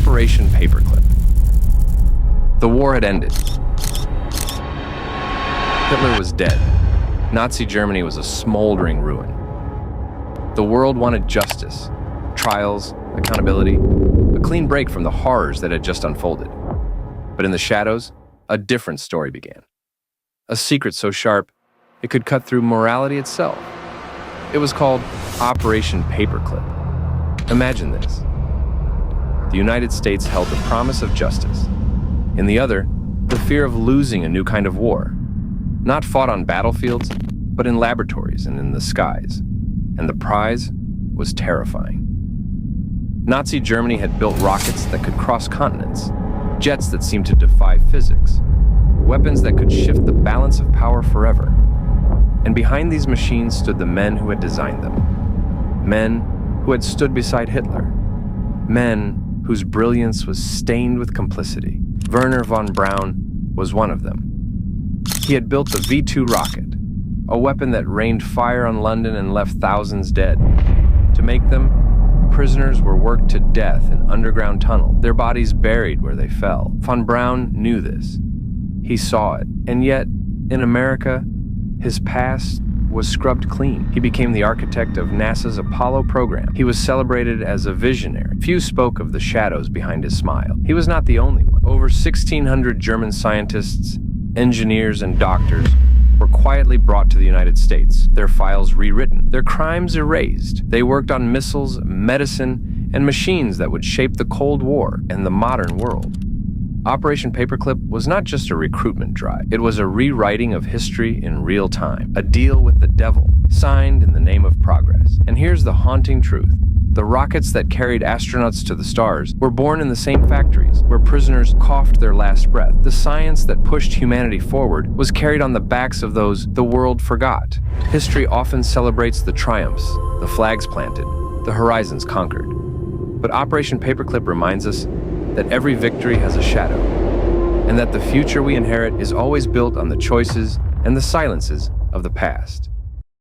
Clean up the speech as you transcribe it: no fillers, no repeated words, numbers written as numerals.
Operation Paperclip. The war had ended. Hitler was dead. Nazi Germany was a smoldering ruin. The world wanted justice, trials, accountability, a clean break from the horrors that had just unfolded. But in the shadows, a different story began. A secret so sharp, it could cut through morality itself. It was called Operation Paperclip. Imagine this. The United States held the promise of justice. In the other, the fear of losing a new kind of war. Not fought on battlefields, but in laboratories and in the skies. And the prize was terrifying. Nazi Germany had built rockets that could cross continents, jets that seemed to defy physics, weapons that could shift the balance of power forever. And behind these machines stood the men who had designed them. Men who had stood beside Hitler. Men whose brilliance was stained with complicity. Werner von Braun was one of them. He had built the V-2 rocket, a weapon that rained fire on London and left thousands dead. To make them, prisoners were worked to death in underground tunnels, their bodies buried where they fell. Von Braun knew this. He saw it. And yet, in America, his past was scrubbed clean. He became the architect of NASA's Apollo program. He was celebrated as a visionary. Few spoke of the shadows behind his smile. He was not the only one. Over 1,600 German scientists, engineers, and doctors were quietly brought to the United States, their files rewritten, their crimes erased. They worked on missiles, medicine, and machines that would shape the Cold War and the modern world. Operation Paperclip was not just a recruitment drive. It was a rewriting of history in real time, a deal with the devil, signed in the name of progress. And here's the haunting truth. The rockets that carried astronauts to the stars were born in the same factories, where prisoners coughed their last breath. The science that pushed humanity forward was carried on the backs of those the world forgot. History often celebrates the triumphs, the flags planted, the horizons conquered. But Operation Paperclip reminds us that every victory has a shadow, and that the future we inherit is always built on the choices and the silences of the past.